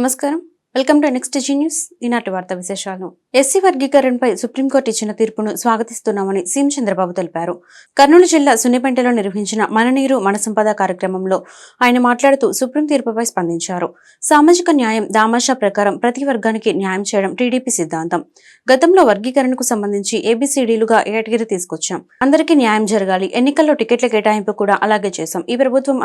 నమస్కారం, welcome to next Zee News. ఈనాటి వార్తా విశేషాలు. ఎస్సీ వర్గీకరణపై సుప్రీంకోర్టు ఇచ్చిన తీర్పును స్వాగతిస్తున్నామని సీఎం చంద్రబాబు తెలిపారు. కర్నూలు జిల్లా సున్నిపెంటలో నిర్వహించిన మన నీరు మన సంపద కార్యక్రమంలో ఆయన మాట్లాడుతూ సుప్రీం తీర్పుపై స్పందించారు. సామాజిక న్యాయం దామాషా ప్రకారం ప్రతి వర్గానికి న్యాయం చేయడం టీడీపీ సిద్ధాంతం. గతంలో వర్గీకరణకు సంబంధించి ఏబీసీడీలుగా కేటగిరీ తీసుకొచ్చాం. అందరికీ న్యాయం జరగాలి. ఎన్నికల్లో టికెట్ల కేటాయింపు కూడా అలాగే చేశాం. ఈ ప్రభుత్వం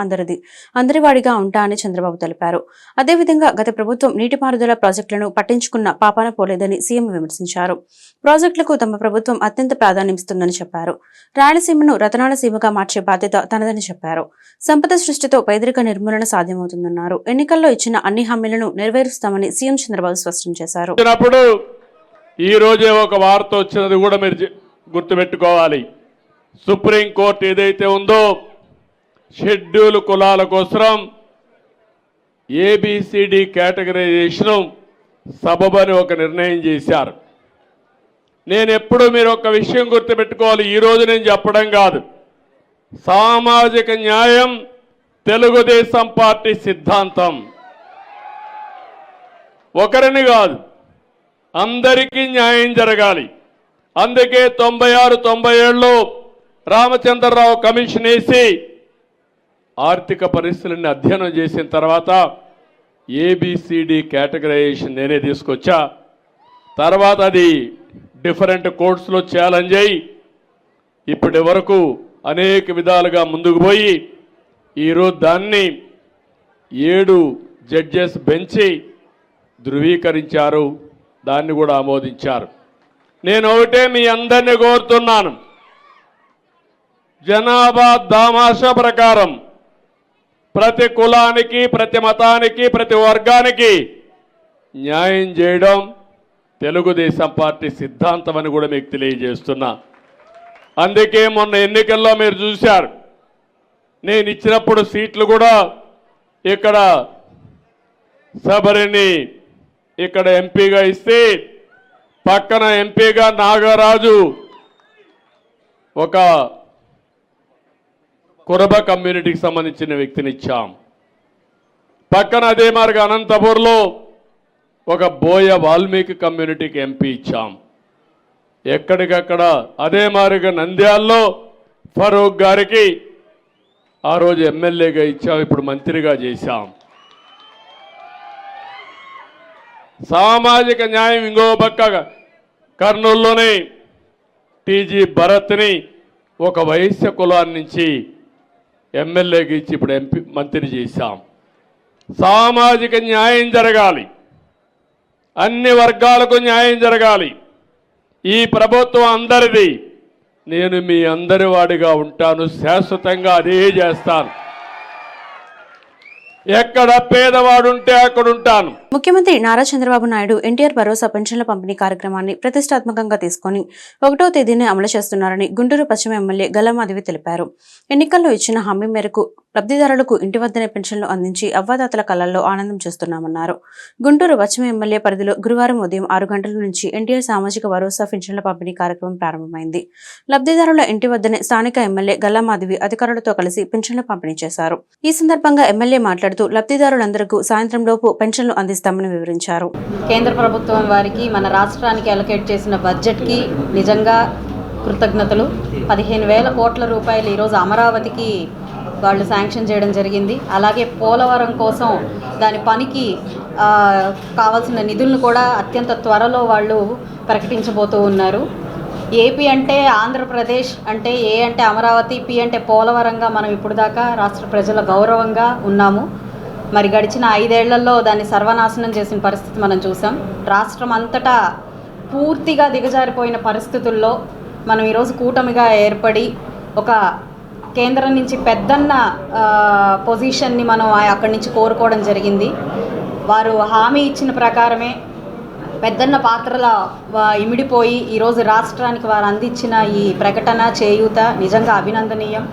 అందరివాడిగా ఉంటా అని చంద్రబాబు తెలిపారు. అదేవిధంగా గత ప్రభుత్వం నీటిపారుదల ప్రాజెక్టులను పట్టించుకున్న పాపాన పోలేదని సీఎం విమర్శించారు. ప్రాజెక్టులకు తమ ప్రభుత్వం అత్యంత ప్రాధాన్యమిస్తుందని చెప్పారు. రాయలసీమను రతనాల సీమగా మార్చే బాధ్యత తనదని చెప్పారు. సంపద సృష్టితో పేదరిక నిర్మూలన సాధ్యమవుతుందన్నారు. ఎన్నికల్లో ఇచ్చిన అన్ని హామీలను నెరవేరుస్తామని సీఎం చంద్రబాబు స్పష్టం చేశారు. ఈ రోజే ఒక వార్త వచ్చినది కూడా మీరు గుర్తుపెట్టుకోవాలి. సుప్రీంకోర్టు ఏదైతే ఉందో షెడ్యూల్ కులాల కోసం ఏబిసిడి కేటగరైజేషన్ సబబని ఒక నిర్ణయం చేశారు. నేను ఎప్పుడు మీరు ఒక విషయం గుర్తుపెట్టుకోవాలి. ఈరోజు నేను చెప్పడం కాదు, సామాజిక న్యాయం తెలుగుదేశం పార్టీ సిద్ధాంతం. ఒకరిని కాదు, అందరికీ న్యాయం జరగాలి. అందుకే 96-97లో రామచంద్రరావు కమిషన్ వేసి ఆర్థిక పరిస్థితులను అధ్యయనం చేసిన తర్వాత ఏబిసిడి కేటగరైజేషన్ నేనే తీసుకొచ్చా. తర్వాత అది డిఫరెంట్ కోర్ట్స్లో ఛాలెంజ్ అయ్యి ఇప్పటి వరకు అనేక విధాలుగా ముందుకు పోయి ఈరోజు దాన్ని 7 జడ్జెస్ బెంచి ధృవీకరించారు, దాన్ని కూడా ఆమోదించారు. నేను ఒకటే మీ అందరినీ కోరుతున్నాను, జనాభా దామాషా ప్రకారం ప్రతి కులానికి, ప్రతి మతానికి, ప్రతి వర్గానికి న్యాయం చేయడం తెలుగుదేశం పార్టీ సిద్ధాంతం అని కూడా మీకు తెలియజేస్తున్నా. అందుకే మొన్న ఎన్నికల్లో మీరు చూశారు, నేను ఇచ్చినప్పుడు సీట్లు కూడా ఇక్కడ శబరిని ఇక్కడ ఎంపీగా ఇస్తే పక్కన ఎంపీగా నాగరాజు ఒక కురబ కమ్యూనిటీకి సంబంధించిన వ్యక్తిని ఇచ్చాం. పక్కన అదే మార్గ అనంతపూర్లో ఒక బోయ వాల్మీకి కమ్యూనిటీకి ఎంపీ ఇచ్చాం. ఎక్కడికక్కడ అదే మారిగా నంద్యాల్లో ఫరూక్ గారికి ఆ రోజు ఎమ్మెల్యేగా ఇచ్చాం, ఇప్పుడు మంత్రిగా చేశాం. సామాజిక న్యాయం ఇంకో పక్క కర్నూలులోనే టీజీ భరత్ని ఒక వైశ్య కులాన్ని నుంచి ఎమ్మెల్యేకి ఇచ్చి ఇప్పుడు ఎంపీ మంత్రి చేశాం. సామాజిక న్యాయం జరగాలి, అన్ని వర్గాలకు న్యాయం జరగాలి. ఈ ప్రభుత్వం అందరిది, నేను మీ అందరి వాడిగా ఉంటాను, శాశ్వతంగా అదే చేస్తాను. ఎక్కడ పేదవాడుంటే అక్కడ ఉంటాను. ముఖ్యమంత్రి నారా చంద్రబాబు నాయుడు ఎన్టీఆర్ భరోసా పెన్షన్ల పంపిణీ కార్యక్రమాన్ని ప్రతిష్టాత్మకంగా తీసుకుని 1వ తేదీనే అమలు చేస్తున్నారని గుంటూరు పశ్చిమ ఎమ్మెల్యే గల్లామాధవి తెలిపారు. ఎన్నికల్లో ఇచ్చిన హామీ మేరకు లబ్ధిదారులకు ఇంటి వద్దనే పెన్షన్లు అందించి అవ్వాదాతల కళ్లల్లో ఆనందం చూస్తున్నామన్నారు. గుంటూరు పశ్చిమ ఎమ్మెల్యే పరిధిలో గురువారం ఉదయం 6 గంటల నుంచి ఎన్టీఆర్ సామాజిక భరోసా పెన్షన్ల పంపిణీ కార్యక్రమం ప్రారంభమైంది. లబ్ధిదారుల ఇంటి వద్దనే స్థానిక ఎమ్మెల్యే గల్లామాధవి అధికారులతో కలిసి పెన్షన్ల పంపిణీ చేశారు. ఈ సందర్భంగా ఎమ్మెల్యే మాట్లాడుతూ లబ్ధిదారులందరికీ సాయంత్రం లోపు పెన్షన్లు అందిస్తామని వివరించారు. కేంద్ర ప్రభుత్వం వారికి మన రాష్ట్రానికి అలొకేట్ చేసిన బడ్జెట్కి నిజంగా కృతజ్ఞతలు. 15,000 కోట్ల రూపాయలు ఈరోజు అమరావతికి వాళ్ళు శాంక్షన్ చేయడం జరిగింది. అలాగే పోలవరం కోసం దాని పనికి కావాల్సిన నిధులను కూడా అత్యంత త్వరలో వాళ్ళు ప్రకటించబోతూ ఉన్నారు. ఏపీ అంటే ఆంధ్రప్రదేశ్ అంటే, ఏ అంటే అమరావతి, పి అంటే పోలవరంగా మనం ఇప్పుడు దాకా రాష్ట్ర ప్రజల గౌరవంగా ఉన్నాము. మరి గడిచిన 5 ఏళ్లలో దాన్ని సర్వనాశనం చేసిన పరిస్థితి మనం చూసాం. రాష్ట్రం అంతటా పూర్తిగా దిగజారిపోయిన పరిస్థితుల్లో మనం ఈరోజు కూటమిగా ఏర్పడి ఒక కేంద్రం నుంచి పెద్దన్న పొజిషన్ని మనం అక్కడి నుంచి కోరుకోవడం జరిగింది. వారు హామీ ఇచ్చిన ప్రకారమే పెద్దన్న పాత్రల ఇమిడిపోయి ఈరోజు రాష్ట్రానికి వారు అందించిన ఈ ప్రకటన, చేయూత నిజంగా అభినందనీయం.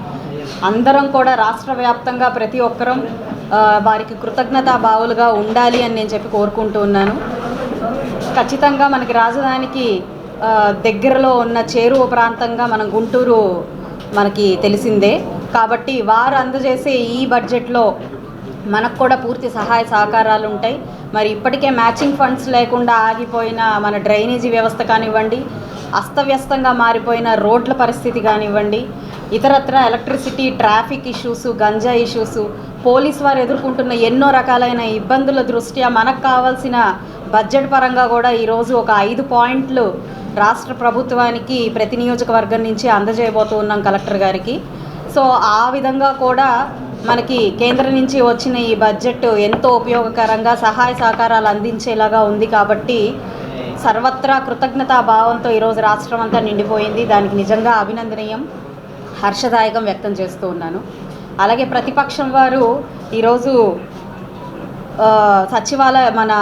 అందరం కూడా రాష్ట్ర వ్యాప్తంగా ప్రతి ఒక్కరం వారికి కృతజ్ఞతా భావులుగా ఉండాలి అని నేను చెప్పి కోరుకుంటూ ఉన్నాను. ఖచ్చితంగా మనకి రాజధానికి దగ్గరలో ఉన్న చేరువ ప్రాంతంగా మనం గుంటూరు మనకి తెలిసిందే. కాబట్టి వారు అందజేసే ఈ బడ్జెట్లో మనకు కూడా పూర్తి సహాయ సహకారాలు ఉంటాయి. మరి ఇప్పటికే మ్యాచింగ్ ఫండ్స్ లేకుండా ఆగిపోయిన మన డ్రైనేజీ వ్యవస్థ కానివ్వండి, అస్తవ్యస్తంగా మారిపోయిన రోడ్ల పరిస్థితి కానివ్వండి, ఇతరత్ర electricity, traffic issues, ganja issues, police వారు ఎదుర్కొంటున్న ఎన్నో రకాలైన ఇబ్బందుల దృష్ట్యా మనకు కావాల్సిన బడ్జెట్ పరంగా కూడా ఈరోజు ఒక 5 పాయింట్లు రాష్ట్ర ప్రభుత్వానికి ప్రతి నియోజకవర్గం నుంచి అందజేయబోతూ ఉన్నాం కలెక్టర్ గారికి. సో ఆ విధంగా కూడా మనకి కేంద్రం నుంచి వచ్చిన ఈ బడ్జెట్ ఎంతో ఉపయోగకరంగా సహాయ సహకారాలు అందించేలాగా ఉంది. కాబట్టి సర్వత్రా కృతజ్ఞతా భావంతో ఈరోజు రాష్ట్రం అంతా నిండిపోయింది. దానికి నిజంగా అభినందనీయం, హర్షదాయకం వ్యక్తం చేస్తూ ఉన్నాను. అలాగే ప్రతిపక్షం వారు ఈరోజు మన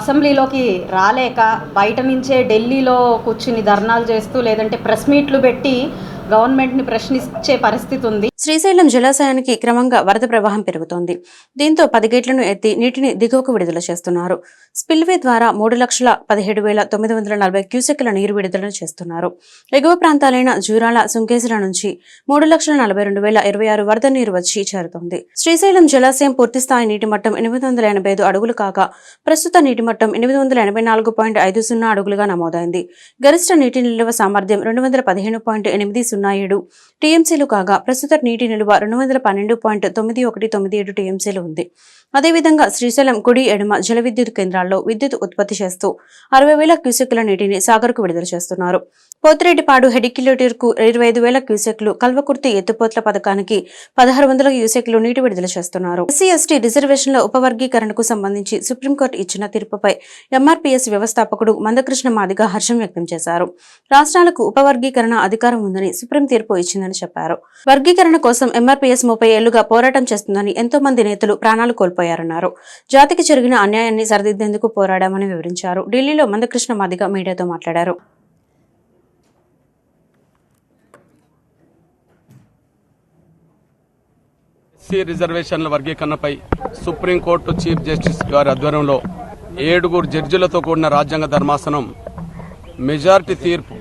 అసెంబ్లీలోకి రాలేక బయట నుంచే ఢిల్లీలో కూర్చుని ధర్నాలు చేస్తూ లేదంటే ప్రెస్ మీట్లు పెట్టి గవర్నమెంట్ని ప్రశ్నించే పరిస్థితి ఉంది. శ్రీశైలం జలాశయానికి క్రమంగా వరద ప్రవాహం పెరుగుతోంది. దీంతో 10 గేట్లను ఎత్తి నీటిని దిగువకు విడుదల చేస్తున్నారు. స్పిల్వే ద్వారా 3,17,940 క్యూసెక్ల నీరు విడుదల చేస్తున్నారు. ఎగువ ప్రాంతాలైన జూరాల, సుంకేశ్వర నుంచి 3,42,026 వరద నీరు వచ్చి చేరుతోంది. శ్రీశైలం జలాశయం పూర్తిస్థాయి నీటి మట్టం 885 అడుగులు కాగా ప్రస్తుత నీటి మట్టం 884.50 అడుగులుగా నమోదైంది. గరిష్ట నీటి నిల్వ సామర్థ్యం 215.807 టీఎంసీలు కాగా ప్రస్తుత నీటి నిల్వ 212.9197 టీఎంసీలు ఉంది. అదేవిధంగా శ్రీశైలం కుడి, ఎడమ జల విద్యుత్ కేంద్రాల్లో విద్యుత్ ఉత్పత్తి చేస్తూ 60,000 క్యూసెక్ల నీటిని సాగర్కు విడుదల చేస్తున్నారు. పోతిరెడ్డిపాడు హెడ్ కిలోమీటర్కు 25,000 క్యూసెక్లు, కల్వకుర్తి ఎత్తుపోతల పథకానికి 1,600 క్యూసెక్లు నీటి విడుదల చేస్తున్నారు. ఎస్సీ ఎస్టీ రిజర్వేషన్ల ఉపవర్గీకరణకు సంబంధించి సుప్రీంకోర్టు ఇచ్చిన తీర్పుపై ఎంఆర్పీఎస్ వ్యవస్థాపకుడు మందకృష్ణ మాదిగ హర్షం వ్యక్తం చేశారు. రాష్ట్రాలకు ఉపవర్గీకరణ అధికారం ఉందని సుప్రీం తీర్పు ఇచ్చిందని చెప్పారు. వర్గీకరణ కోసం ఎంఆర్పీఎస్ 30 ఏళ్లుగా పోరాటం చేస్తుందని ఎంతో మంది నేతలు ప్రాణాలు కోల్పోయారన్నారు. జాతికి జరిగిన అన్యాయాన్ని సరిదిద్దేందుకు పోరాడామని వివరించారు. ఢిల్లీలో మందకృష్ణ మాదిగ మీడియాతో మాట్లాడారు. ఎస్సీ రిజర్వేషన్ల వర్గీకరణపై సుప్రీంకోర్టు చీఫ్ జస్టిస్ గారి ఆధ్వర్యంలో 7 జడ్జీలతో కూడిన రాజ్యాంగ ధర్మాసనం మెజారిటీ తీర్పు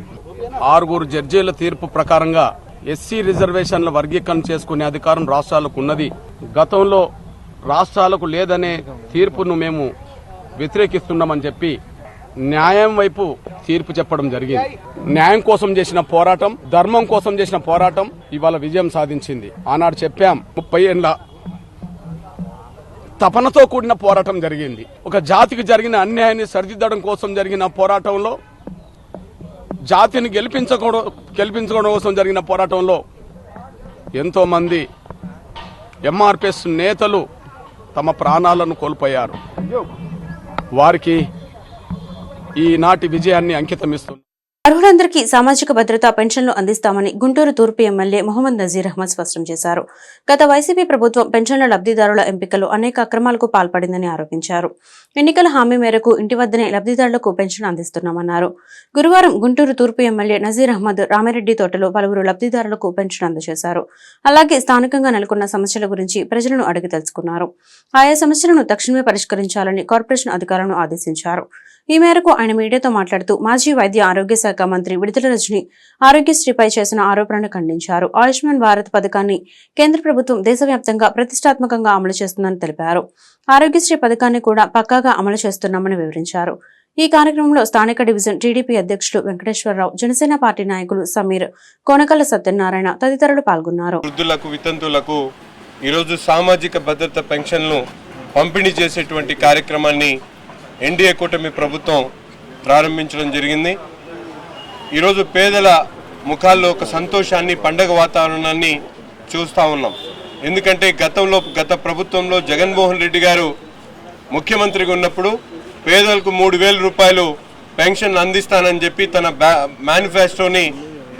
6 జడ్జీల తీర్పు ప్రకారంగా ఎస్సీ రిజర్వేషన్ల వర్గీకరణ చేసుకునే అధికారం రాష్ట్రాలకు ఉన్నది. గతంలో రాష్ట్రాలకు లేదనే తీర్పును మేము వ్యతిరేకిస్తున్నామని చెప్పి న్యాయం వైపు తీర్పు చెప్పడం జరిగింది. న్యాయం కోసం చేసిన పోరాటం, ధర్మం కోసం చేసిన పోరాటం ఇవాళ విజయం సాధించింది. ఆనాడు చెప్పాం 30 ఏళ్ల తపనతో కూడిన పోరాటం జరిగింది. ఒక జాతికి జరిగిన అన్యాయాన్ని సరిదిద్దడం కోసం జరిగిన పోరాటంలో, జాతిని గెలిపించుకోవడం కోసం జరిగిన పోరాటంలో ఎంతో మంది ఎంఆర్పీఎస్ నేతలు తమ ప్రాణాలను కోల్పోయారు. వారికి ఈనాటి విజయాన్ని అంకితమిస్తున్నారు. అర్హులందరికీ సామాజిక భద్రత పెన్షన్లు అందిస్తామని గుంటూరు తూర్పు ఎమ్మెల్యే మొహమ్మద్ నజీర్ అహ్మద్ స్పష్టం చేశారు. గత వైసీపీ ప్రభుత్వం పెన్షన్ల లబ్ధిదారుల ఎంపికలో అనేక అక్రమాలకు పాల్పడిందని ఆరోపించారు. ఎన్నికల హామీ మేరకు ఇంటి వద్దనే లబ్ధిదారులకు పెన్షన్ అందిస్తున్నామన్నారు. గురువారం గుంటూరు తూర్పు ఎమ్మెల్యే నజీర్ అహ్మద్ రామిరెడ్డి తోటలో పలువురు లబ్ధిదారులకు పెన్షన్ అందజేశారు. అలాగే స్థానికంగా నెలకొన్న సమస్యల గురించి ప్రజలను అడిగి తెలుసుకున్నారు. ఆయా సమస్యలను తక్షణమే పరిష్కరించాలని కార్పొరేషన్ అధికారులను ఆదేశించారు. ఈ మేరకు ఆయన మీడియాతో మాట్లాడుతూ మాజీ వైద్య ఆరోగ్య శాఖ మంత్రి విడుదల రజని ఆరోగ్యశ్రీపై చేసిన ఆరోపణను ఖండించారు. ఆయుష్మాన్ భారత్ పథకాన్ని కేంద్ర ప్రభుత్వం దేశవ్యాప్తంగా ప్రతిష్టాత్మకంగా అమలు చేస్తుందని తెలిపారు. ఆరోగ్యశ్రీ పథకాన్ని కూడా పక్కాగా అమలు చేస్తున్నామని వివరించారు. ఈ కార్యక్రమంలో స్థానిక డివిజన్ టీడీపీ అధ్యక్షులు వెంకటేశ్వరరావు, జనసేన పార్టీ నాయకులు సమీర్, కోనకల్ల సత్యనారాయణ తదితరులు పాల్గొన్నారు. వృద్ధులకు, వితంతులకు ఈరోజు సామాజిక భద్రత పెన్షన్లు పంపిణీ చేసేటువంటి కార్యక్రమాన్ని ఎన్డీఏ కూటమి ప్రభుత్వం ప్రారంభించడం జరిగింది. ఈరోజు పేదల ముఖాల్లో ఒక సంతోషాన్ని, పండగ వాతావరణాన్ని చూస్తూ ఉన్నాం. ఎందుకంటే గత ప్రభుత్వంలో జగన్మోహన్ రెడ్డి గారు ముఖ్యమంత్రిగా ఉన్నప్పుడు పేదలకు 3,000 రూపాయలు పెన్షన్ అందిస్తానని చెప్పి తన మేనిఫెస్టోని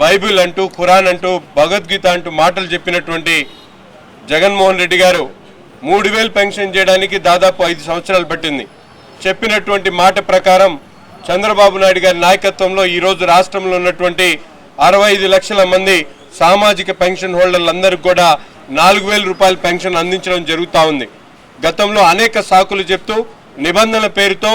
బైబిల్ అంటూ, ఖురాన్ అంటూ, భగవద్గీత అంటూ మాటలు చెప్పినటువంటి జగన్మోహన్ రెడ్డి గారు 3,000 పెన్షన్ చేయడానికి దాదాపు 5 సంవత్సరాలు పట్టింది. చెప్పినటువంటి మాట ప్రకారం చంద్రబాబు నాయుడు గారి నాయకత్వంలో ఈరోజు రాష్ట్రంలో ఉన్నటువంటి 65 లక్షల మంది సామాజిక పెన్షన్ హోల్డర్లందరికీ కూడా 4,000 రూపాయల పెన్షన్ అందించడం జరుగుతూ ఉంది. గతంలో అనేక సాకులు చెప్తూ నిబంధనల పేరుతో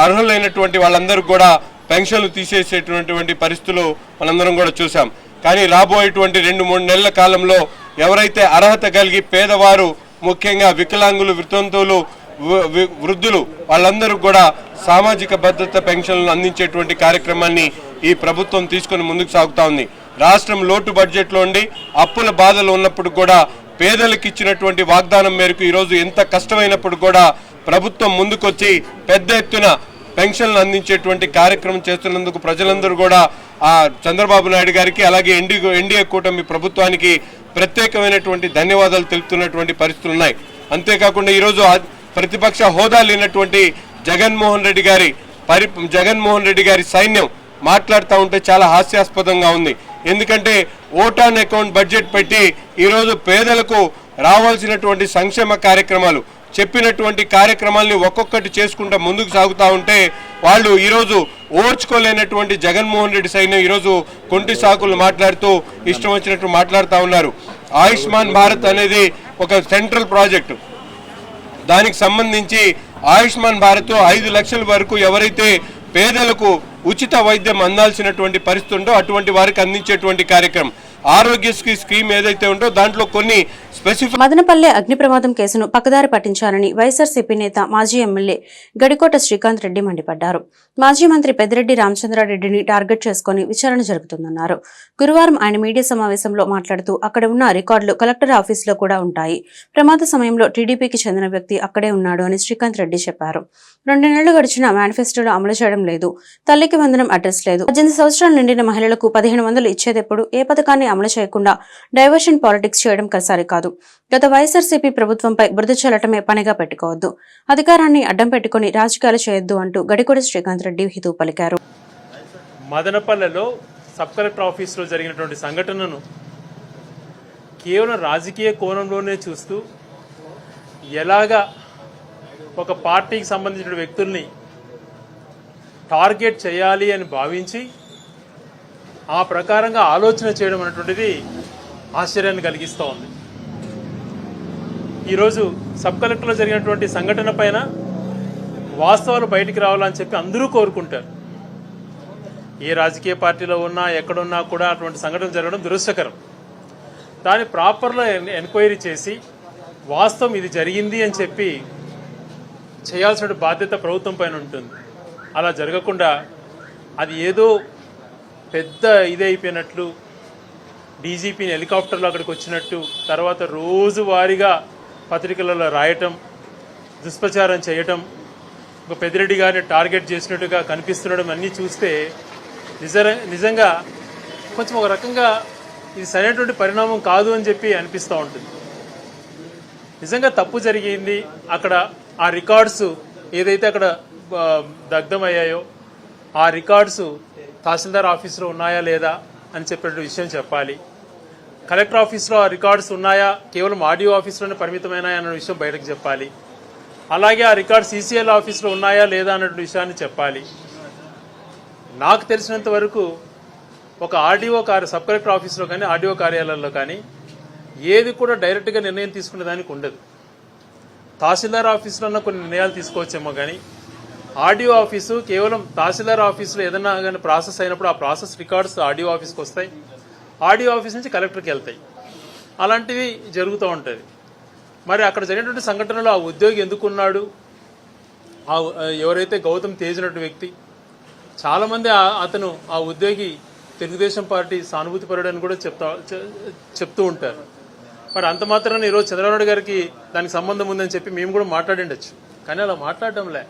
అర్హులైనటువంటి వాళ్ళందరికీ కూడా పెన్షన్లు తీసేసేటువంటి పరిస్థితులు మనందరం కూడా చూసాం. కానీ రాబోయేటువంటి 2-3 నెలల కాలంలో ఎవరైతే అర్హత కలిగి పేదవారు, ముఖ్యంగా వికలాంగులు, వితంతువులు, వృద్ధులు వాళ్ళందరూ కూడా సామాజిక భద్రత పెన్షన్లను అందించేటువంటి కార్యక్రమాన్ని ఈ ప్రభుత్వం తీసుకొని ముందుకు సాగుతా ఉంది. రాష్ట్రం లోటు బడ్జెట్లో ఉండి అప్పుల బాధలు ఉన్నప్పుడు కూడా పేదలకు ఇచ్చినటువంటి వాగ్దానం మేరకు ఈరోజు ఎంత కష్టమైనప్పుడు కూడా ప్రభుత్వం ముందుకొచ్చి పెద్ద ఎత్తున పెన్షన్లు అందించేటువంటి కార్యక్రమం చేస్తున్నందుకు ప్రజలందరూ కూడా చంద్రబాబు నాయుడు గారికి అలాగే ఎన్డీఏ కూటమి ప్రభుత్వానికి ప్రత్యేకమైనటువంటి ధన్యవాదాలు తెలుపుతున్నటువంటి పరిస్థితులు ఉన్నాయి. అంతేకాకుండా ఈరోజు ప్రతిపక్ష హోదా లేనటువంటి జగన్మోహన్ రెడ్డి గారి సైన్యం మాట్లాడుతూ ఉంటే చాలా హాస్యాస్పదంగా ఉంది. ఎందుకంటే ఓట్ ఆన్ అకౌంట్ బడ్జెట్ పెట్టి ఈరోజు పేదలకు రావాల్సినటువంటి సంక్షేమ కార్యక్రమాలు చెప్పినటువంటి కార్యక్రమాల్ని ఒక్కొక్కటి చేసుకుంటూ ముందుకు సాగుతూ ఉంటే వాళ్ళు ఈరోజు ఓర్చుకోలేనటువంటి జగన్మోహన్ రెడ్డి సైన్యం ఈరోజు కొంటి సాకులు మాట్లాడుతూ ఇష్టం వచ్చినట్టు మాట్లాడుతూ ఉన్నారు. ఆయుష్మాన్ భారత్ అనేది ఒక సెంట్రల్ ప్రాజెక్టు. దానికి సంబంధించి ఆయుష్మాన్ భారత్ 5 లక్షల వరకు ఎవరైతే పేదలకు ఉచిత వైద్యం అందాల్సినటువంటి పరిస్థితి ఉందో అటువంటి వారికి అందించేటువంటి కార్యక్రమం. ఆరోగ్యశ్రీ స్కీమ్ ఏదైతే ఉందో దాంట్లో కొన్ని స్పెసిఫిక్. మదనపల్లె అగ్ని ప్రమాదం కేసును పక్కదారి పట్టించాలని వైఎస్ఆర్సీపీ నేత మాజీ ఎమ్మెల్యే గడికోట శ్రీకాంత్ రెడ్డి మండిపడ్డారు. మాజీ మంత్రి పెద్దిరెడ్డి రామచంద్రారెడ్డిని టార్గెట్ చేసుకుని విచారణ జరుగుతుందన్నారు. గురువారం ఆయన మీడియా సమావేశంలో మాట్లాడుతూ అక్కడ ఉన్న రికార్డులు కలెక్టర్ ఆఫీసులో కూడా ఉంటాయి. ప్రమాద సమయంలో టీడీపీకి చెందిన వ్యక్తి అక్కడే ఉన్నాడు అని శ్రీకాంత్ రెడ్డి చెప్పారు. 2 నెలలు గడిచిన మేనిఫెస్టోలో అమలు చేయడం లేదు. తల్లికి వందనం అడ్రస్ లేదు. 18 సంవత్సరాలు నిండిన మహిళలకు 1500 ఇచ్చేదెప్పుడు? ఏ పథకాన్ని అమలు చేయకుండా డైవర్షన్ పాలిటిక్స్ చేయడం సరికాదు. గత వైఎస్ఆర్సీపీ ప్రభుత్వంపై బురద చల్లటమే పనిగా పెట్టుకోవద్దు. అధికారాన్ని అడ్డం పెట్టుకుని రాజకీయాలు చేయొద్దు అంటూ గడికోట శ్రీకాంత్ రెడ్డి హితవు పలికారు. మదనపల్లెలో సబ్ కలెక్టర్ ఆఫీసులో జరిగినటువంటి సంఘటనను కేవలం రాజకీయ కోణంలోనే చూస్తూ ఎలాగా ఒక పార్టీకి సంబంధించిన వ్యక్తుల్ని టార్గెట్ చేయాలి అని భావించి ఆ ప్రకారంగా ఆలోచన చేయడం అనేటువంటిది ఆశ్చర్యాన్ని కలిగిస్తూ ఉంది. ఈరోజు సబ్ కలెక్టర్లో జరిగినటువంటి సంఘటన పైన వాస్తవాలు బయటికి రావాలని చెప్పి అందరూ కోరుకుంటారు. ఏ రాజకీయ పార్టీలో ఉన్నా ఎక్కడున్నా కూడా అటువంటి సంఘటన జరగడం దురదృష్టకరం. దాన్ని ప్రాపర్గా ఎంక్వైరీ చేసి వాస్తవం ఇది జరిగింది అని చెప్పి చేయాల్సిన బాధ్యత ప్రభుత్వం పైన ఉంటుంది. అలా జరగకుండా అది ఏదో పెద్ద ఇదైపోయినట్లు, డీజీపీని హెలికాప్టర్లో అక్కడికి వచ్చినట్టు, తర్వాత రోజువారీగా పత్రికలలో రాయటం, దుష్ప్రచారం చేయటం, ఒక పెద్దిరెడ్డి గారిని టార్గెట్ చేసినట్టుగా కనిపిస్తుండడం అన్నీ చూస్తే నిజంగా కొంచెం ఒక రకంగా ఇది సరైనటువంటి పరిణామం కాదు అని చెప్పి అనిపిస్తూ ఉంటుంది. నిజంగా తప్పు జరిగింది. అక్కడ ఆ రికార్డ్స్ ఏదైతే అక్కడ దగ్ధమయ్యాయో ఆ రికార్డ్స్ తహసీల్దార్ ఆఫీసులో ఉన్నాయా లేదా అని చెప్పే విషయం చెప్పాలి. కలెక్టర్ ఆఫీస్లో ఆ రికార్డ్స్ ఉన్నాయా, కేవలం ఆడియో ఆఫీస్లోనే పరిమితమైనాయా అన్న విషయం బయటకు చెప్పాలి. అలాగే ఆ రికార్డ్స్ సీసీఎల్ ఆఫీస్లో ఉన్నాయా లేదా అన్న విషయాన్ని చెప్పాలి. నాకు తెలిసినంత వరకు ఒక సబ్ కలెక్టర్ ఆఫీస్లో కానీ ఆర్డీఓ కార్యాలయాల్లో కానీ ఏది కూడా డైరెక్ట్గా నిర్ణయం తీసుకునే దానికి ఉండదు. తహసీల్దార్ ఆఫీసులో కొన్ని నిర్ణయాలు తీసుకోవచ్చేమో కానీ ఆర్డీఓ ఆఫీసు కేవలం తహసీల్దార్ ఆఫీసులో ఏదైనా కానీ ప్రాసెస్ అయినప్పుడు ఆ ప్రాసెస్ రికార్డ్స్ ఆర్డీఓ ఆఫీస్కి వస్తాయి, ఆర్డీఓ ఆఫీస్ నుంచి కలెక్టర్కి వెళ్తాయి. అలాంటివి జరుగుతూ ఉంటుంది. మరి అక్కడ జరిగినటువంటి సంఘటనలో ఆ ఉద్యోగి ఎందుకున్నాడు, ఎవరైతే గౌతమ్ తేజినటువంటి వ్యక్తి, చాలామంది అతను ఆ ఉద్యోగి తెలుగుదేశం పార్టీ సానుభూతిపరుడు అని కూడా చెప్తూ ఉంటారు. మరి అంత మాత్రాన ఈరోజు చంద్రబాబు నాయుడు గారికి దానికి సంబంధం ఉందని చెప్పి మేము కూడా మాట్లాడిండొచ్చు. కానీ అలా మాట్లాడటంలే.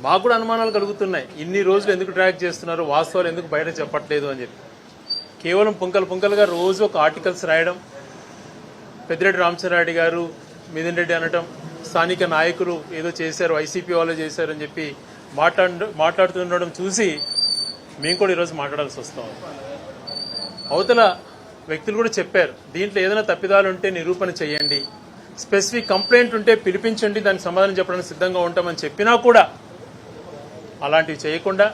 మాకు కూడా అనుమానాలు కలుగుతున్నాయి. ఇన్ని రోజులు ఎందుకు ట్రాక్ చేస్తున్నారు, వాస్తవాలు ఎందుకు బయట చెప్పట్లేదు అని చెప్పి. కేవలం పుంకలుగా రోజు ఒక ఆర్టికల్స్ రాయడం, పెద్దిరెడ్డి రామచంద్రారెడ్డి గారు మిథున్ రెడ్డి అనటం, స్థానిక నాయకులు ఏదో చేశారు, వైసీపీ వాళ్ళు చేశారు అని చెప్పి మాట్లాడుతుండడం చూసి మేము కూడా ఈరోజు మాట్లాడాల్సి వస్తాం. అవతల వ్యక్తులు కూడా చెప్పారు, దీంట్లో ఏదైనా తప్పిదాలు ఉంటే నిరూపణ చేయండి, స్పెసిఫిక్ కంప్లైంట్ ఉంటే పిలిపించండి, దానికి సమాధానం చెప్పడానికి సిద్ధంగా ఉంటామని చెప్పినా కూడా అలాంటివి చేయకుండా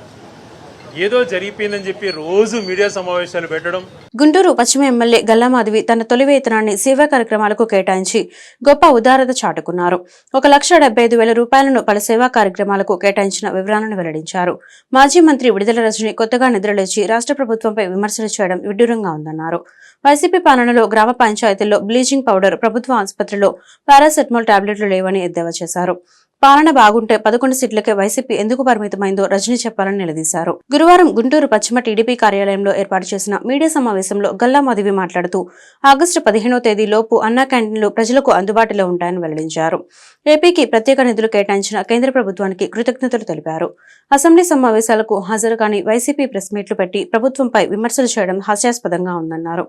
ఏదో జరిగిపోయిందని చెప్పి రోజు మీడియా సమావేశాలు పెట్టడం. గుంటూరు పశ్చిమ ఎమ్మెల్యే గల్లామాధవి తన తొలి వేతనాన్ని సేవా కార్యక్రమాలకు కేటాయించి గొప్ప ఉదారత చాటుకున్నారు. 1,75,000 రూపాయలను పలు సేవా కార్యక్రమాలకు కేటాయించిన వివరాలను వెల్లడించారు. మాజీ మంత్రి విడుదల రజని కొత్తగా నిద్రలేచి రాష్ట్ర ప్రభుత్వంపై విమర్శలు చేయడం విడ్డూరంగా ఉందన్నారు. వైసీపీ పాలనలో గ్రామ పంచాయతీల్లో బ్లీచింగ్ పౌడర్, ప్రభుత్వ ఆసుపత్రిలో పారాసెటమాల్ టాబ్లెట్లు లేవని ఎద్దేవా చేశారు. పాలన బాగుంటే 11 సీట్లకే వైసీపీ ఎందుకు పరిమితమైందో రజనీ చెప్పాలని నిలదీశారు. గురువారం గుంటూరు పశ్చిమ టీడీపీ కార్యాలయంలో ఏర్పాటు చేసిన మీడియా సమావేశంలో గల్లా మాధవి మాట్లాడుతూ ఆగస్టు 15వ తేదీలోపు అన్నా క్యాంటీన్లు ప్రజలకు అందుబాటులో ఉంటాయని వెల్లడించారు. ఏపీకి ప్రత్యేక నిధులు కేటాయించిన కేంద్ర ప్రభుత్వానికి కృతజ్ఞతలు తెలిపారు. అసెంబ్లీ సమావేశాలకు హాజరు కాని వైసీపీ ప్రెస్ మీట్లు పెట్టి ప్రభుత్వంపై విమర్శలు చేయడం హాస్యాస్పదంగా ఉందన్నారు.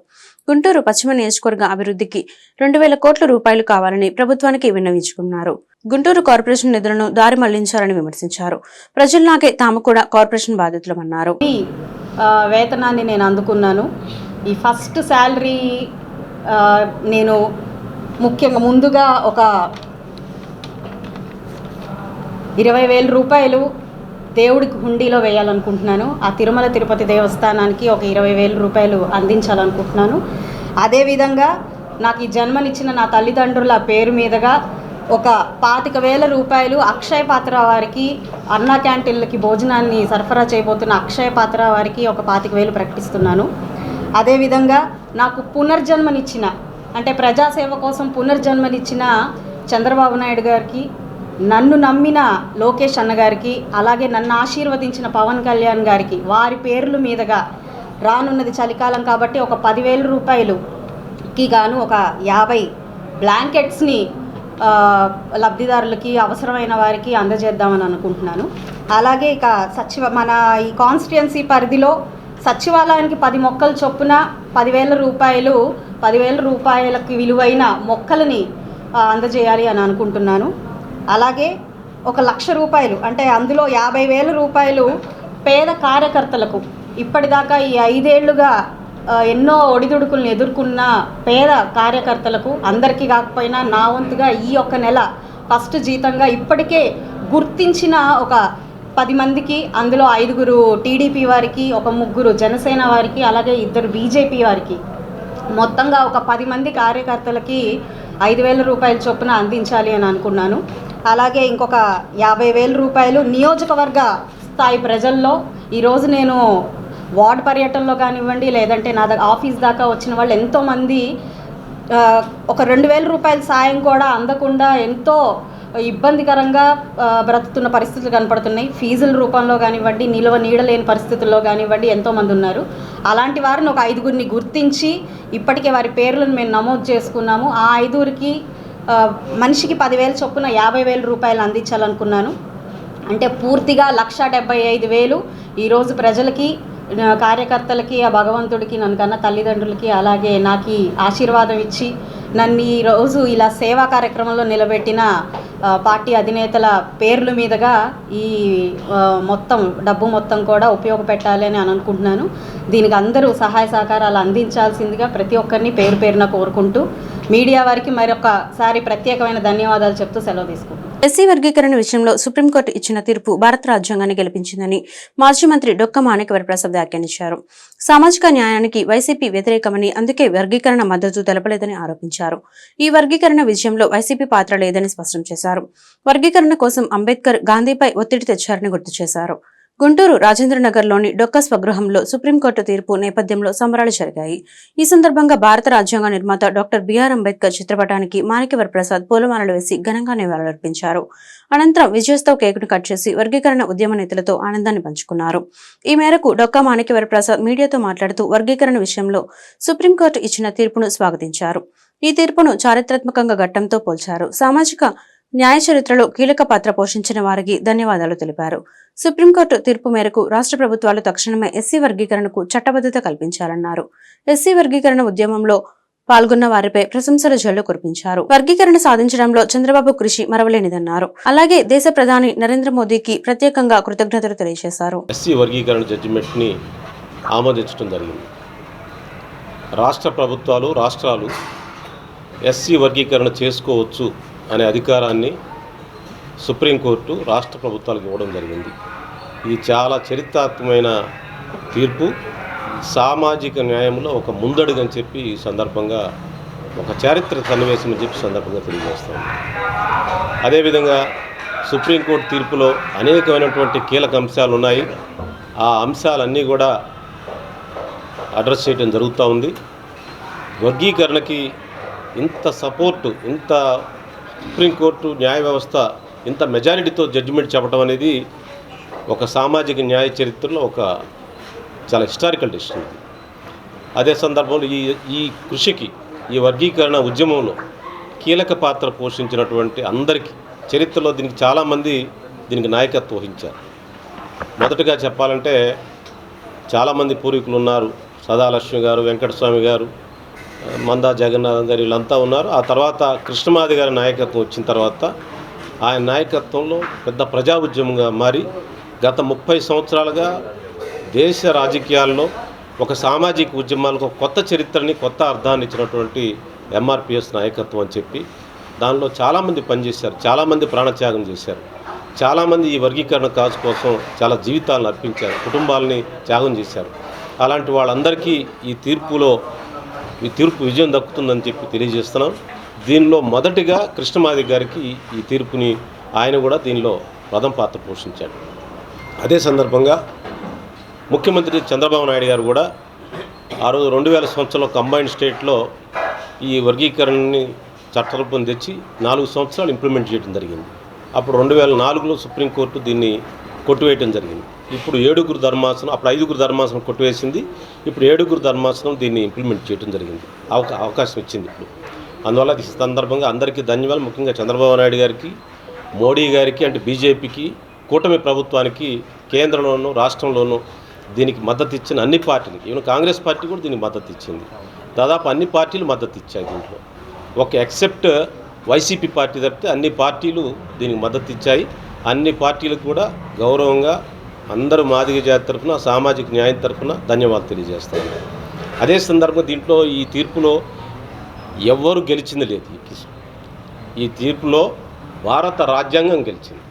గుంటూరు పశ్చిమ నియోజకవర్గ అభివృద్ధికి 2000 కోట్ల రూపాయలు కావాలని ప్రభుత్వానికి విన్నవించుకున్నారు. గుంటూరు కార్పొరేషన్ నిధులను దారి మళ్లించాలని విమర్శించారు. ప్రజల్లాగే తాము కూడా కార్పొరేషన్ బాధితులమన్నారు. వేతనాన్ని నేను అందుకున్నాను. ఈ ఫస్ట్ శాలరీ నేను ముఖ్యంగా ముందుగా ఒక 20,000 రూపాయలు దేవుడికి హుండీలో వేయాలనుకుంటున్నాను. ఆ తిరుమల తిరుపతి దేవస్థానానికి ఒక 20,000 రూపాయలు అందించాలనుకుంటున్నాను. అదేవిధంగా నాకు ఈ జన్మనిచ్చిన నా తల్లిదండ్రుల పేరు మీదుగా ఒక 25,000 రూపాయలు అక్షయ పాత్ర వారికి, అన్నా క్యాంటీన్లకి భోజనాన్ని సరఫరా చేయబోతున్న అక్షయ పాత్ర వారికి ఒక 25,000 ప్రకటిస్తున్నాను. అదేవిధంగా నాకు పునర్జన్మనిచ్చిన, అంటే ప్రజాసేవ కోసం పునర్జన్మనిచ్చిన చంద్రబాబు నాయుడు గారికి, నన్ను నమ్మిన లోకేష్ అన్నగారికి, అలాగే నన్ను ఆశీర్వదించిన పవన్ కళ్యాణ్ గారికి వారి పేర్ల మీదుగా రానున్నది చలికాలం కాబట్టి ఒక 10,000 రూపాయలుకి గాను ఒక 50 బ్లాంకెట్స్ని లబ్ధిదారులకి అవసరమైన వారికి అందజేద్దామని అనుకుంటున్నాను. అలాగే ఇక మన ఈ కాన్స్టిట్యుయెన్సీ పరిధిలో సచివాలయానికి 10 మొక్కలు చొప్పున 10,000 రూపాయలకి విలువైన మొక్కలని అందజేయాలి అని అనుకుంటున్నాను. అలాగే ఒక 1,00,000 రూపాయలు, అంటే అందులో 50,000 రూపాయలు పేద కార్యకర్తలకు, ఇప్పటిదాకా ఈ 5 ఏళ్లుగా ఎన్నో ఒడిదుడుకులను ఎదుర్కొన్న పేద కార్యకర్తలకు, అందరికీ కాకపోయినా నా వంతుగా ఈ ఒక్క నెల ఫస్ట్ జీతంగా ఇప్పటికే గుర్తించిన ఒక 10 మందికి, అందులో 5 టీడీపీ వారికి, ఒక 3 జనసేన వారికి, అలాగే 2 బీజేపీ వారికి, మొత్తంగా ఒక 10 మంది కార్యకర్తలకి 5,000 రూపాయల చొప్పున అందించాలి అని అనుకున్నాను. అలాగే ఇంకొక 50,000 రూపాయలు నియోజకవర్గ స్థాయి ప్రజల్లో, ఈరోజు నేను వార్డు పర్యటనలో కానివ్వండి, లేదంటే నా ఆఫీస్ దాకా వచ్చిన వాళ్ళు ఎంతోమంది ఒక 2,000 రూపాయల సాయం కూడా అందకుండా ఎంతో ఇబ్బందికరంగా బ్రతుకుతున్న పరిస్థితులు కనపడుతున్నాయి. ఫీజుల రూపంలో కానివ్వండి, నీడలేని పరిస్థితుల్లో కానివ్వండి ఎంతోమంది ఉన్నారు. అలాంటి వారిని ఒక 5గురిని గుర్తించి ఇప్పటికే వారి పేర్లను మేము నమోదు చేసుకున్నాము. ఆ 5గురికి మనిషికి 10,000 చొప్పున 50,000 రూపాయలు అందించాలనుకున్నాను. అంటే పూర్తిగా 1,75,000 ఈరోజు ప్రజలకి, కార్యకర్తలకి, ఆ భగవంతుడికి, నన్ను కన్నా తల్లిదండ్రులకి, అలాగే నాకు ఆశీర్వాదం ఇచ్చి నన్ను ఈరోజు ఇలా సేవా కార్యక్రమంలో నిలబెట్టిన పార్టీ అధినేతల పేర్ల మీదుగా ఈ డబ్బు మొత్తం కూడా ఉపయోగపెట్టాలి అని అనుకుంటున్నాను. దీనికి అందరూ సహాయ సహకారాలు అందించాల్సిందిగా ప్రతి ఒక్కరిని పేరు పేరున కోరుకుంటూ మీడియా వారికి మరొకసారి ప్రత్యేకమైన ధన్యవాదాలు చెప్తూ సెలవు తీసుకుంటున్నాను. ఎస్సీ వర్గీకరణ విషయంలో సుప్రీంకోర్టు ఇచ్చిన తీర్పు భారత రాజ్యాంగాన్ని గెలిపించిందని మాజీ మంత్రి డొక్క మాణిక్యవరప్రసాద్ వ్యాఖ్యానించారు. సామాజిక న్యాయానికి వైసీపీ వ్యతిరేకమని, అందుకే వర్గీకరణ మద్దతు తెలపలేదని ఆరోపించారు. ఈ వర్గీకరణ విజయంలో వైసీపీ పాత్ర లేదని స్పష్టం చేశారు. వర్గీకరణ కోసం అంబేద్కర్, గాంధీపై ఒత్తిడి తెచ్చారని గుర్తు చేశారు. గుంటూరు రాజేంద్రనగర్లోని డొక్క స్వగృహంలో సుప్రీంకోర్టు తీర్పు నేపథ్యంలో సంబరాలు జరిగాయి. ఈ సందర్భంగా భారత రాజ్యాంగ నిర్మాత డాక్టర్ బిఆర్ అంబేద్కర్ చిత్రపటానికి మాణిక్యవరప్రసాద్ పూలమాలలు వేసి ఘనంగా నివాళులర్పించారు. అనంతరం విజయోత్సవ్ కేకును కట్ చేసి వర్గీకరణ ఉద్యమ నేతలతో ఆనందాన్ని పంచుకున్నారు. ఈ మేరకు డొక్క మాణిక్యవరప్రసాద్ మీడియాతో మాట్లాడుతూ వర్గీకరణ విషయంలో సుప్రీంకోర్టు ఇచ్చిన తీర్పును స్వాగతించారు. ఈ తీర్పును చారిత్రాత్మకంగా ఘట్టంతో పోల్చారు. సామాజిక న్యాయ చరిత్రలో కీలక పాత్ర పోషించిన వారికి ధన్యవాదాలు తెలిపారు. సుప్రీంకోర్టు తీర్పు మేరకు రాష్ట్ర ప్రభుత్వాలు తక్షణమే ఎస్సీ వర్గీకరణకు చట్టబద్ధత కల్పించాలన్నారు. ఎస్సీ వర్గీకరణ ఉద్యమంలో పాల్గొన్న వారిపై ప్రశంసల జల్లు కురిపించారు. వర్గీకరణ సాధించడంలో చంద్రబాబు కృషి మరవలేనిదన్నారు. అలాగే దేశ ప్రధాని నరేంద్ర మోదీకి ప్రత్యేకంగా కృతజ్ఞతలు తెలియజేశారు. ఎస్సీ వర్గీకరణ జడ్జిమెంట్ ని ఆమోదించడం జరిగింది. రాష్ట్ర ప్రభుత్వాలు, రాష్ట్రాలు ఎస్సీ వర్గీకరణ చేసుకోవచ్చు అనే అధికారాన్ని సుప్రీంకోర్టు రాష్ట్ర ప్రభుత్వాలకు ఇవ్వడం జరిగింది. ఇది చాలా చరిత్రాత్మకమైన తీర్పు, సామాజిక న్యాయంలో ఒక ముందడుగు అని చెప్పి ఈ సందర్భంగా ఒక చారిత్రక సన్నివేశం అని చెప్పి సందర్భంగా తెలియజేస్తాం. అదేవిధంగా సుప్రీంకోర్టు తీర్పులో అనేకమైనటువంటి కీలక అంశాలు ఉన్నాయి. ఆ అంశాలన్నీ కూడా అడ్రస్ చేయడం జరుగుతూ ఉంది. వర్గీకరణకి ఇంత సపోర్టు, ఇంత సుప్రీంకోర్టు న్యాయ వ్యవస్థ ఇంత మెజారిటీతో జడ్జిమెంట్ చెప్పడం అనేది ఒక సామాజిక న్యాయ చరిత్రలో ఒక చాలా హిస్టారికల్ డెసిషన్. అదే సందర్భంలో ఈ కృషికి, ఈ వర్గీకరణ ఉద్యమంలో కీలక పాత్ర పోషించినటువంటి అందరికీ చరిత్రలో చాలామంది దీనికి నాయకత్వం వహించారు. మొదటగా చెప్పాలంటే చాలామంది పూర్వీకులు ఉన్నారు. సదాలక్ష్మి గారు, వెంకటస్వామి గారు, మందా జగన్నాథం గారు, వీళ్ళంతా ఉన్నారు. ఆ తర్వాత కృష్ణమాది గారి నాయకత్వం వచ్చిన తర్వాత ఆయన నాయకత్వంలో పెద్ద ప్రజా ఉద్యమంగా మారి గత 30 సంవత్సరాలుగా దేశ రాజకీయాల్లో ఒక సామాజిక ఉద్యమాలకు కొత్త చరిత్రని, కొత్త అర్థాన్ని ఇచ్చినటువంటి ఎంఆర్పిఎస్ నాయకత్వం అని చెప్పి దానిలో చాలామంది పనిచేశారు, చాలామంది ప్రాణత్యాగం చేశారు, చాలామంది ఈ వర్గీకరణ కాజు కోసం చాలా జీవితాలను అర్పించారు, కుటుంబాలని త్యాగం చేశారు. అలాంటి వాళ్ళందరికీ ఈ తీర్పు విజయం దక్కుతుందని చెప్పి తెలియజేస్తున్నాం. దీనిలో మొదటిగా కృష్ణమాది గారికి ఈ తీర్పుని ఆయన కూడా దీనిలో ప్రథమ పాత్ర పోషించాడు. అదే సందర్భంగా ముఖ్యమంత్రి చంద్రబాబు నాయుడు గారు కూడా ఆ రోజు 2000 సంవత్సరంలో కంబైన్డ్ స్టేట్లో ఈ వర్గీకరణని చట్టరూపం తెచ్చి 4 సంవత్సరాలు ఇంప్లిమెంట్ చేయడం జరిగింది. అప్పుడు 2004లో సుప్రీంకోర్టు దీన్ని కొట్టివేయడం జరిగింది. ఇప్పుడు 7గురు ధర్మాసనం, అప్పుడు 5గురు ధర్మాసనం కొట్టివేసింది. ఇప్పుడు 7గురు ధర్మాసనం దీన్ని ఇంప్లిమెంట్ చేయడం జరిగింది, అవకాశం ఇచ్చింది ఇప్పుడు. అందువల్ల ఈ సందర్భంగా అందరికీ ధన్యవాదాలు. ముఖ్యంగా చంద్రబాబు నాయుడు గారికి, మోడీ గారికి, అంటే బీజేపీకి, కూటమి ప్రభుత్వానికి, కేంద్రంలోనూ రాష్ట్రంలోనూ దీనికి మద్దతు ఇచ్చిన అన్ని పార్టీలు, ఈవెన్ కాంగ్రెస్ పార్టీ కూడా దీనికి మద్దతు ఇచ్చింది. దాదాపు అన్ని పార్టీలు మద్దతు ఇచ్చాయి. దీంట్లో ఒక ఎక్సెప్ట్ వైసీపీ పార్టీ తప్పితే అన్ని పార్టీలు దీనికి మద్దతు ఇచ్చాయి. అన్ని పార్టీలకు కూడా గౌరవంగా అందరూ మాదిగ జాతి తరఫున, సామాజిక న్యాయం తరఫున ధన్యవాదాలు తెలియజేస్తాను. అదే సందర్భంగా దీంట్లో ఈ తీర్పులో ఎవ్వరు గెలిచింది లేదు. ఈ తీర్పులో భారత రాజ్యాంగం గెలిచింది.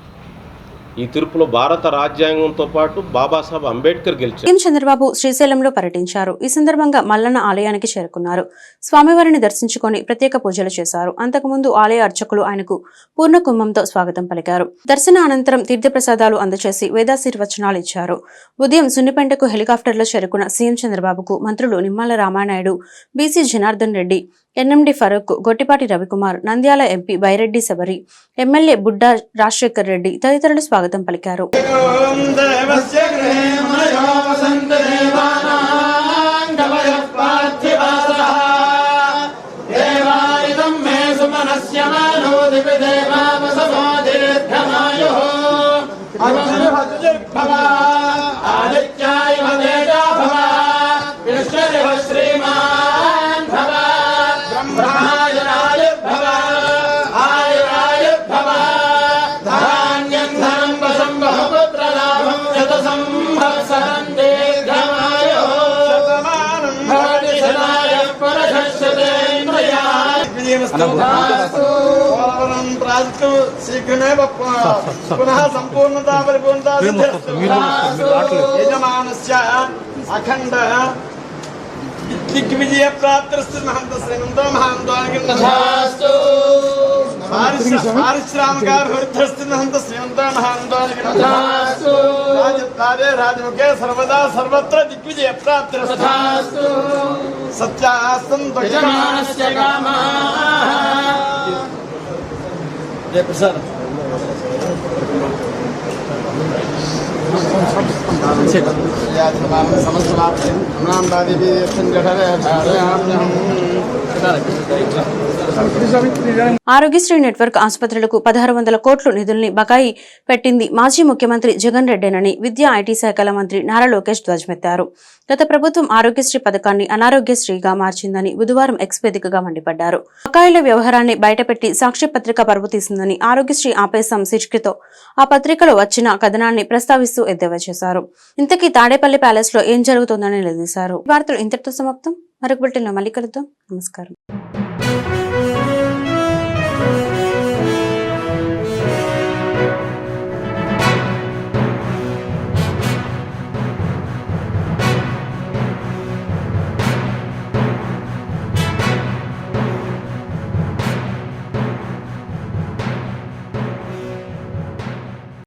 ఈ తీర్పులో భారత రాజ్యాంగంతో పాటు బాబాసాహెబ్ అంబేద్కర్ గెలిచారు. సీఎం చంద్రబాబు శ్రీశైలంలో పర్యటించారు. ఈ సందర్భంగా మల్లన్న ఆలయానికి చేరుకున్నారు. స్వామివారిని దర్శించుకొని ప్రత్యేక పూజలు చేశారు. అంతకుముందు ఆలయ అర్చకులు ఆయనకు పూర్ణ కుంభంతో స్వాగతం పలికారు. దర్శన అనంతరం తీర్థప్రసాదాలు అందజేసి వేదాశీర్వచనాలు ఇచ్చారు. ఉదయం సున్నిపెంటకు హెలికాప్టర్లో చేరుకున్న సీఎం చంద్రబాబుకు మంత్రులు Nimmala Ramanaidu, BC Janardhan Reddy, NMD Farooq, Gottipati Ravikumar, Nandyala MP Byreddy Shabari, MLA Budda Rajasekhar Reddy తదితరులు స్వాగతం పలికారు. శీఘ్రమేవ పునః సంపూర్ణతా పరిపూర్ణతా యజమానస్య అఖండ దిగ్విజయ ప్రాప్తిరస్తు మహంత శ్రీమంతో మహాంతానికి పారిశ్రామికాభివృద్ధిరస్తు మహంత శ్రీమంతో మహాంతానికి రాజకార్యే రాజముఖే సర్వదా సర్వత్ర దిగ్విజయ ప్రాప్తిరస్తు సత్యాసంతో యజమానస్య కామాః. జయ ప్రసాద్ ఆరోగ్యశ్రీ నెట్వర్క్ ఆసుపత్రులకు 1600 కోట్ల నిధుల్ని బకాయి పెట్టింది మాజీ ముఖ్యమంత్రి జగన్ రెడ్డేనని విద్యా ఐటీ శాఖల మంత్రి నారా లోకేష్ ధ్వజమెత్తారు. గత ప్రభుత్వం ఆరోగ్యశ్రీ పథకాన్ని అనారోగ్యశ్రీగా మార్చిందని బుధవారం ఎక్స్ వేదికగా మండిపడ్డారు. బకాయిల వ్యవహారాన్ని బయటపెట్టి సాక్షి పత్రిక పరువు తీసిందని, ఆరోగ్యశ్రీ ఆపేశాం శీర్షికతో ఆ పత్రికలో వచ్చిన కథనాన్ని ప్రస్తావిస్తూ ఎద్దేవా చేశారు. ఇంతకీ తాడేపల్లి ప్యాలెస్ లో ఏం జరుగుతోందని నిలదీశారు. వార్తలు ఇంతటితో సమాప్తం. మరొక బులెటిన్లో మళ్ళీ కలుద్దాం. నమస్కారం.